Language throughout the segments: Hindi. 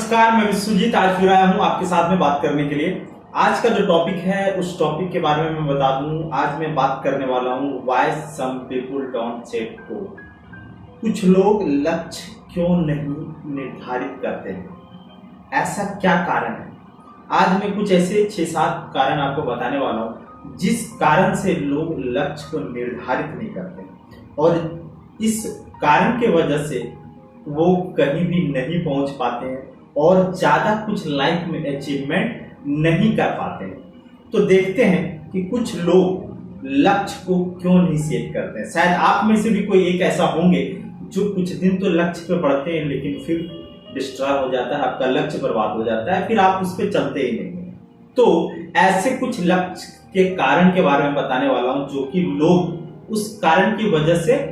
नमस्कार, मैं विश्वजीत आज फिर आया हूँ आपके साथ में बात करने के लिए। आज का जो टॉपिक है उस टॉपिक के बारे में मैं बता दूं। आज मैं बात करने वाला हूँ why some people don't set goal. कुछ लोग लक्ष्य क्यों नहीं निर्धारित करते हैं, ऐसा क्या कारण है? आज मैं कुछ ऐसे 6-7 कारण आपको बताने वाला हूँ जिस कारण से लोग लक्ष्य को निर्धारित नहीं करते और इस कारण के वजह से वो कहीं भी नहीं पहुंच पाते हैं और ज्यादा कुछ लाइफ में अचीवमेंट नहीं कर पाते हैं। तो देखते हैं कि कुछ लोग लक्ष्य को क्यों नहीं सेट करते हैं। शायद आप में से भी कोई एक ऐसा होंगे जो कुछ दिन तो लक्ष्य पे बढ़ते हैं लेकिन फिर डिस्ट्रॉय हो जाता है, आपका लक्ष्य बर्बाद हो जाता है, फिर आप उस पर चलते ही नहीं है। तो ऐसे कुछ लक्ष्य के कारण के बारे में बताने वाला हूं जो कि लोग उस कारण की वजह से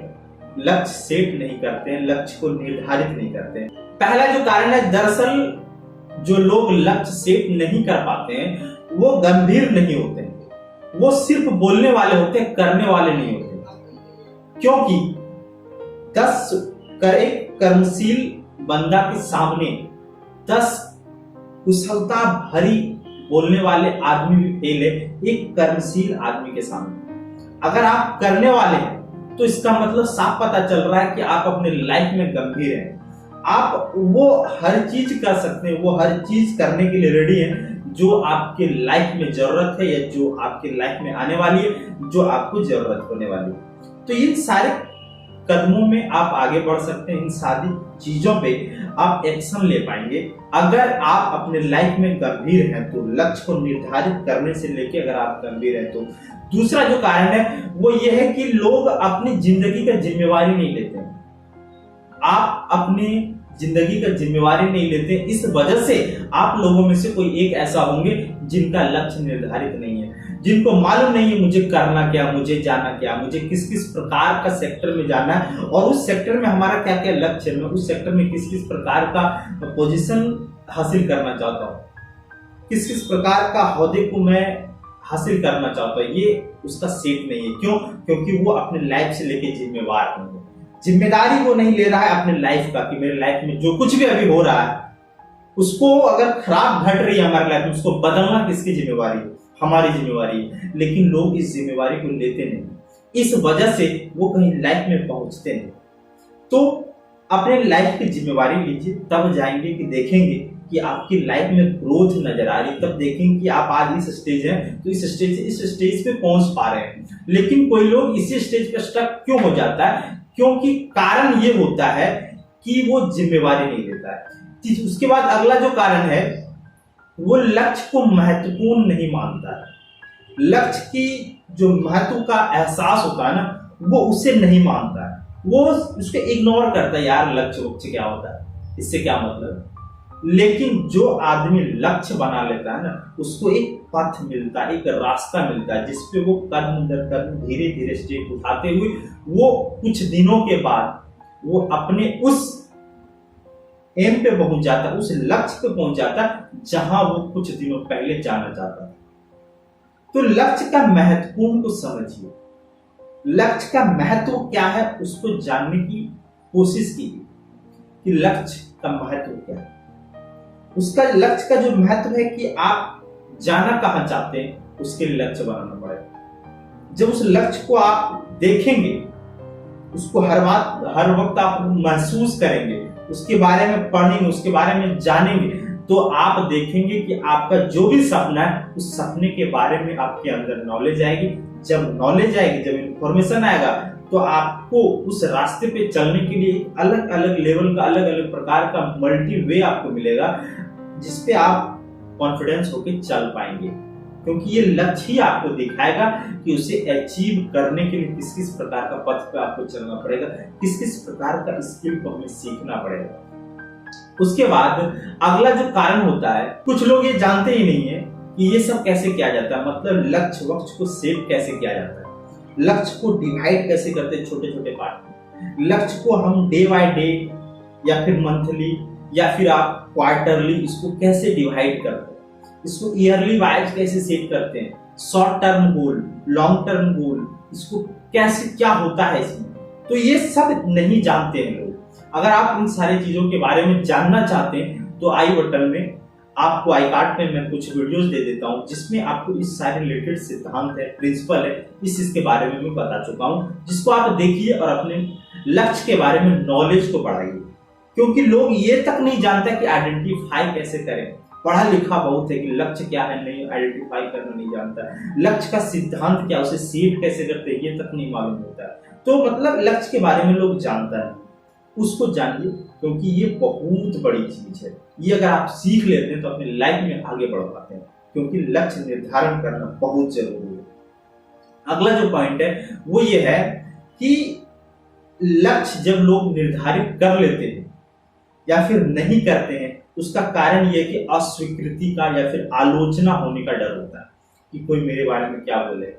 लक्ष्य सेट नहीं करते हैं, लक्ष्य को निर्धारित नहीं करते हैं। पहला जो कारण है, दरअसल जो लोग लक्ष्य सेट नहीं कर पाते हैं वो गंभीर नहीं होते हैं, वो सिर्फ बोलने वाले होते हैं, करने वाले नहीं होते। क्योंकि 10 कर्मशील बंदा के सामने 10 कुशलता भरी बोलने वाले आदमी भी फेल है एक कर्मशील आदमी के सामने। अगर आप करने वाले हैं तो इसका मतलब साफ पता चल रहा है कि आप अपने लाइफ में गंभीर हैं। आप वो हर चीज कर सकते हैं, वो हर चीज करने के लिए रेडी हैं जो आपके लाइफ में जरूरत है या जो आपके लाइफ में आने वाली है, जो आपको जरूरत होने वाली है। तो इन सारे कदमों में आप आगे बढ़ सकते हैं, इन सारी चीजों पे आप एक्शन ले पाएंगे अगर आप अपने लाइफ में गंभीर हैं। तो लक्ष्य को निर्धारित करने से लेके अगर आप गंभीर हैं तो दूसरा जो कारण है वो ये है कि लोग अपनी जिंदगी का जिम्मेवारी नहीं लेते हैं। आप अपनी जिंदगी का जिम्मेवारी नहीं लेते, इस वजह से आप लोगों में से कोई एक ऐसा होंगे जिनका लक्ष्य निर्धारित नहीं है, जिनको मालूम नहीं है मुझे करना क्या, मुझे जाना क्या, मुझे किस किस प्रकार का सेक्टर में जाना है और उस सेक्टर में हमारा क्या क्या लक्ष्य है, मैं उस सेक्टर में किस किस प्रकार का पोजीशन हासिल करना चाहता हूँ, किस किस प्रकार का ओहदे को मैं हासिल करना चाहता हूँ। ये उसका सेट नहीं है। क्यों? क्योंकि वो अपने लाइफ से लेके जिम्मेवार होंगे, जिम्मेदारी वो नहीं ले रहा है अपने लाइफ का कि मेरे लाइफ में जो कुछ भी अभी हो रहा है उसको अगर खराब घट रही है हमारे लाइफ में, उसको बदलना किसकी जिम्मेवारी है? हमारी जिम्मेवारी है। लेकिन लोग इस जिम्मेवारी को लेते नहीं, इस वजह से वो कहीं लाइफ में पहुंचते नहीं। तो अपने लाइफ की जिम्मेवारी लीजिए, तब जाएंगे कि देखेंगे कि आपकी लाइफ में ग्रोथ नजर आ रही, तब देखेंगे कि आप आज इस स्टेज हैं तो इस स्टेज से इस स्टेज पे पहुंच पा रहे हैं। लेकिन कोई लोग इसी स्टेज पे स्टक क्यों हो जाता है? क्योंकि कारण ये होता है कि वो जिम्मेवारी नहीं लेता है। उसके बाद अगला जो कारण है वो लक्ष्य को महत्वपूर्ण नहीं मानता है। लक्ष्य की जो महत्व का एहसास होता है ना वो उसे नहीं मानता है, वो उसको इग्नोर करता है। यार लक्ष्य क्या होता है, इससे क्या मतलब। लेकिन जो आदमी लक्ष्य बना लेता है ना उसको एक पथ मिलता है, एक रास्ता मिलता है जिसपे वो कदम दर कदम धीरे धीरे स्टेप उठाते हुए वो कुछ दिनों के बाद वो अपने उस एम पे पहुंच जाता है, उस लक्ष्य पे पहुंच जाता है जहां वो कुछ दिनों पहले जाना चाहता था। तो लक्ष्य का महत्वपूर्ण को समझिए, लक्ष्य का महत्व क्या है उसको जानने की कोशिश कीजिए कि लक्ष्य का महत्व क्या है। उसका लक्ष्य का जो महत्व है कि आप जाना कहां चाहते हैं उसके लिए लक्ष्य बनाना पड़ेगा। जब उस लक्ष्य को आप देखेंगे, उसको हर वक्त आप महसूस करेंगे, उसके बारे में पढ़ेंगे, उसके बारे में जानेंगे, तो आप देखेंगे कि आपका जो भी सपना है उस सपने के बारे में आपके अंदर नॉलेज आएगी। जब नॉलेज आएगी, जब इंफॉर्मेशन आएगा तो आपको उस रास्ते पे चलने के लिए अलग अलग लेवल का, अलग अलग प्रकार का मल्टी वे आपको मिलेगा जिसपे आप कॉन्फिडेंस होके चल पाएंगे। क्योंकि ये लक्ष्य ही आपको दिखाएगा कि उसे अचीव करने के लिए किस किस प्रकार का पथ पे आपको चलना पड़ेगा, किस किस प्रकार का स्किल को हमें सीखना पड़ेगा। उसके बाद अगला जो कारण होता है, कुछ लोग ये जानते ही नहीं है कि ये सब कैसे किया जाता है, मतलब लक्ष्य को सेट कैसे किया जाता है, लक्ष्य को डिवाइड कैसे करते हैं छोटे छोटे पार्ट में। लक्ष्य को हम डे बाय डे या फिर मंथली या फिर आप क्वार्टरली इसको कैसे डिवाइड करते हैं, इसको ईयरली वाइज कैसे सेट करते हैं, short term goal, long term goal, इसको कैसे क्या होता है इसमें। तो ये सब नहीं जानते हैं लोग। अगर आप इन सारी चीजों के बारे में जानना चाहते हैं तो आई बटन में आपको आई कार्ड में मैं कुछ वीडियोस दे देता हूं जिसमें आपको इस सारे रिलेटेड सिद्धांत है, प्रिंसिपल है, इस चीज के बारे में मैं बता चुका हूं, जिसको आप देखिए और अपने लक्ष्य के बारे में नॉलेज को बढ़ाइए। क्योंकि लोग ये तक नहीं जानते कि आइडेंटिफाई कैसे करें। पढ़ा लिखा बहुत है कि लक्ष्य क्या है नहीं आइडेंटिफाई करना नहीं जानता, लक्ष्य का सिद्धांत क्या, उसे सेट कैसे करते हैं ये तक नहीं मालूम होता है। तो मतलब लक्ष्य के बारे में लोग जानता है, उसको जानिए, क्योंकि ये बहुत बड़ी चीज है। ये अगर आप सीख लेते हैं तो अपनी लाइफ में आगे बढ़ पाते हैं, क्योंकि लक्ष्य निर्धारण करना बहुत जरूरी है। अगला जो पॉइंट है वो ये है कि लक्ष्य जब लोग निर्धारित कर लेते हैं या फिर नहीं करते हैं, उसका कारण यह है कि अस्वीकृति का या फिर आलोचना होने का डर होता है कि कोई मेरे बारे में क्या बोले।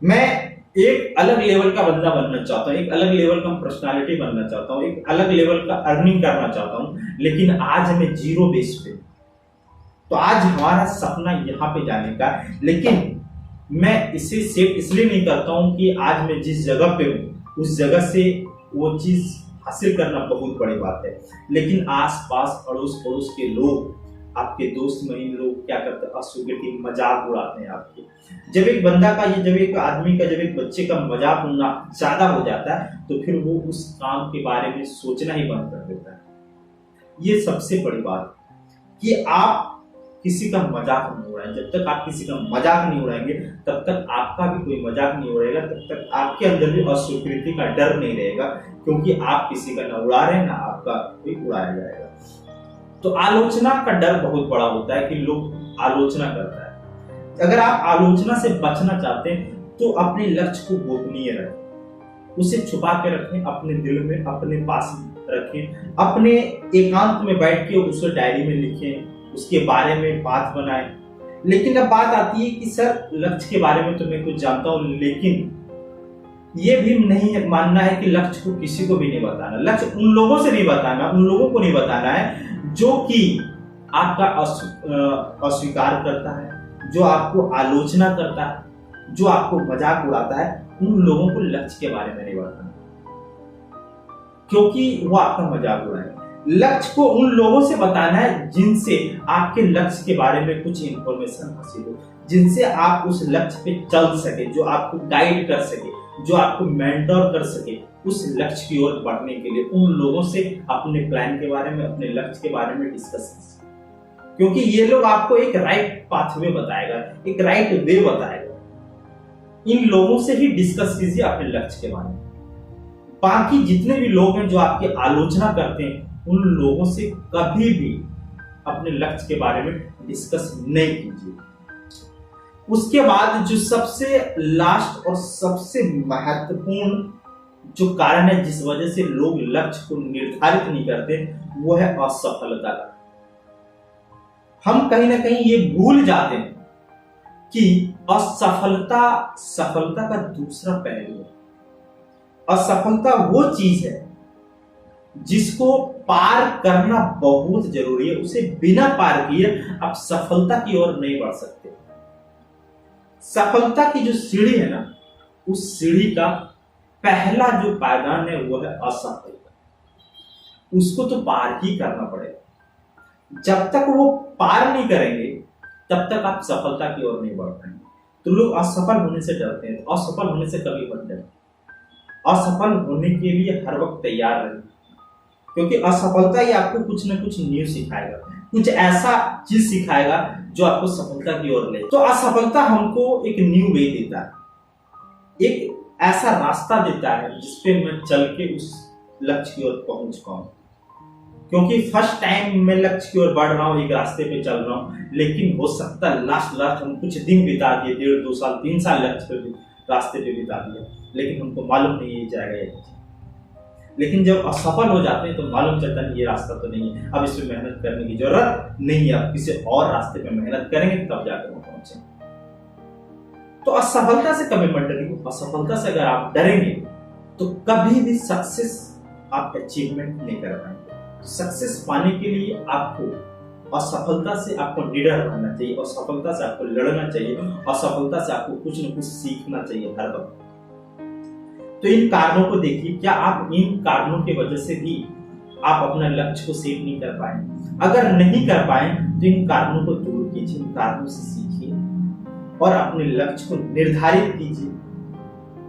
मैं एक अलग लेवल का बंदा बनना चाहता हूँ, एक अलग लेवल का पर्सनालिटी बनना चाहता हूँ, एक अलग लेवल का अर्निंग करना चाहता हूँ, लेकिन आज मैं जीरो बेस पे। तो आज हमारा सपना यहाँ पे जाने का, लेकिन मैं इसे सेट इसलिए नहीं करता हूँ कि आज मैं जिस जगह पे हूँ उस जगह से वो चीज हासिल करना बहुत बड़ी बात है, लेकिन आस पास अड़ोस पड़ोस के लोग, आपके दोस्त महिम लोग क्या करते हैं, अस्वीकृति मजाक उड़ाते हैं आपके। जब एक बंदा का जब एक आदमी का, जब एक बच्चे का मजाक उड़ना ज्यादा हो जाता है तो फिर वो उस काम के बारे में सोचना ही बंद कर देता है। ये सबसे बड़ी बात कि आप किसी का मजाक नहीं उड़ाएं। जब तक आप किसी का मजाक नहीं उड़ाएंगे तब तक आपका भी कोई मजाक नहीं उड़ाएगा, तब तक आपके अंदर भी अस्वीकृति का डर नहीं रहेगा, क्योंकि आप किसी का ना उड़ा रहे हैं ना आपका कोई उड़ाया जाएगा। तो आलोचना का डर बहुत बड़ा होता है कि लोग आलोचना करता है। अगर आप आलोचना से बचना चाहते हैं तो अपने लक्ष्य को गोपनीय रखें, उसे छुपा के रखें, अपने दिल में, अपने पास रखें, अपने एकांत में बैठ के उसे डायरी में लिखें, उसके बारे में बात बनाएं। लेकिन अब बात आती है कि सर लक्ष्य के बारे में तो मैं कुछ जानता हूं, लेकिन ये भी नहीं मानना है कि लक्ष्य को किसी को भी नहीं बताना। लक्ष्य उन लोगों से नहीं बताना, उन लोगों को नहीं बताना है जो कि आपका अस्वीकार करता है, जो आपको आलोचना करता है, जो आपको मजाक उड़ाता है। उन लोगों को लक्ष्य के बारे में नहीं बताना, क्योंकि वो आपका मजाक उड़ाएंगे। लक्ष्य को उन लोगों से बताना है जिनसे आपके लक्ष्य के बारे में कुछ इंफॉर्मेशन हासिल हो, जिनसे आप उस लक्ष्य पे चल सके, जो आपको गाइड कर सके, जो आपको मेंटर कर सके उस लक्ष्य की ओर बढ़ने के लिए। उन लोगों से अपने प्लान के बारे में, अपने लक्ष्य के बारे में डिस्कस कीजिए, क्योंकि ये लोग आपको एक राइट पाथवे बताएगा, एक राइट वे बताएगा। इन लोगों से ही डिस्कस कीजिए अपने लक्ष्य के बारे में। बाकी जितने भी लोग हैं जो आपकी आलोचना करते हैं, उन लोगों से कभी भी अपने लक्ष्य के बारे में डिस्कस नहीं कीजिए। उसके बाद जो सबसे लास्ट और सबसे महत्वपूर्ण जो कारण है जिस वजह से लोग लक्ष्य को निर्धारित नहीं करते, वो है असफलता का। हम कहीं ना कहीं ये भूल जाते हैं कि असफलता सफलता का दूसरा पहलू है। असफलता वो चीज है जिसको पार करना बहुत जरूरी है, उसे बिना पार किए आप सफलता की ओर नहीं बढ़ सकते। सफलता की जो सीढ़ी है ना, उस सीढ़ी का पहला जो पायदान है वो है असफलता। उसको तो पार ही करना पड़ेगा। जब तक वो पार नहीं करेंगे तब तक आप सफलता की ओर नहीं बढ़ पाएंगे। तो लोग असफल होने से डरते हैं। असफल होने से कभी मत डरें। असफल होने के लिए हर वक्त तैयार रहें, क्योंकि असफलता ही आपको कुछ न कुछ न्यू सिखाएगा, कुछ ऐसा चीज सिखाएगा जो आपको सफलता की ओर ले। तो असफलता हमको एक न्यू वे देता है, एक ऐसा रास्ता देता है जिसपे मैं चल के उस लक्ष्य की ओर पहुंच पाऊं। क्योंकि फर्स्ट टाइम मैं लक्ष्य की ओर बढ़ रहा हूं, एक रास्ते पे चल रहा हूं, लेकिन हो सकता है लास्ट हम कुछ दिन बिता दिए, 1.5, 2 साल, 3 साल लक्ष्य पे रास्ते पे बिता दिए, लेकिन हमको मालूम नहीं ये जाएगा। लेकिन जब असफल हो जाते हैं तो मालूम चलता है ये रास्ता तो नहीं है, अब इसमें मेहनत करने की जरूरत नहीं है, अब किसी और रास्ते पे मेहनत करेंगे तब जाकर वो पहुंचे। तो असफलता से कभी मत डरिए। असफलता से अगर आप डरेंगे तो कभी भी सक्सेस आप अचीवमेंट नहीं कर पाएंगे। सक्सेस पाने के लिए आपको असफलता से आपको निडर रहना चाहिए, असफलता से आपको लड़ना चाहिए, असफलता से आपको कुछ न कुछ सीखना चाहिए हर वक्त। तो इन कारणों को देखिए, क्या आप इन कारणों की वजह से भी आप अपना लक्ष्य को सेट नहीं कर पाए। अगर नहीं कर पाए तो इन कारणों को दूर कीजिए, इन कारणों से सीखिए और अपने लक्ष्य को निर्धारित कीजिए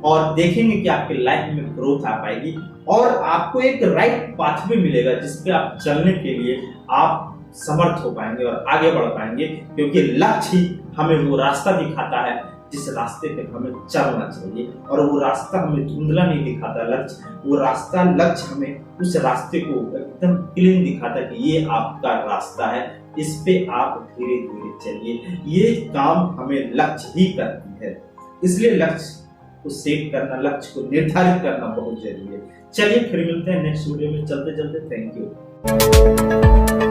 और देखेंगे कि आपके लाइफ में ग्रोथ आ पाएगी और आपको एक राइट पाथवे मिलेगा जिसपे आप चलने के लिए आप समर्थ हो पाएंगे और आगे बढ़ पाएंगे, क्योंकि लक्ष्य ही हमें वो रास्ता दिखाता है जिस रास्ते पे हमें चलना चाहिए। और वो रास्ता हमें धुंधला नहीं दिखाता लक्ष्य, वो लक्ष्य हमें उस रास्ते को एकदम क्लीन दिखाता कि ये आपका रास्ता है, इस पे आप धीरे धीरे चलिए। ये काम हमें लक्ष्य ही करती है, इसलिए लक्ष्य को सेट करना, लक्ष्य को निर्धारित करना बहुत जरूरी है। चलिए फिर मिलते हैं नेक्स्ट वीडियो में। चलते चलते थैंक यू।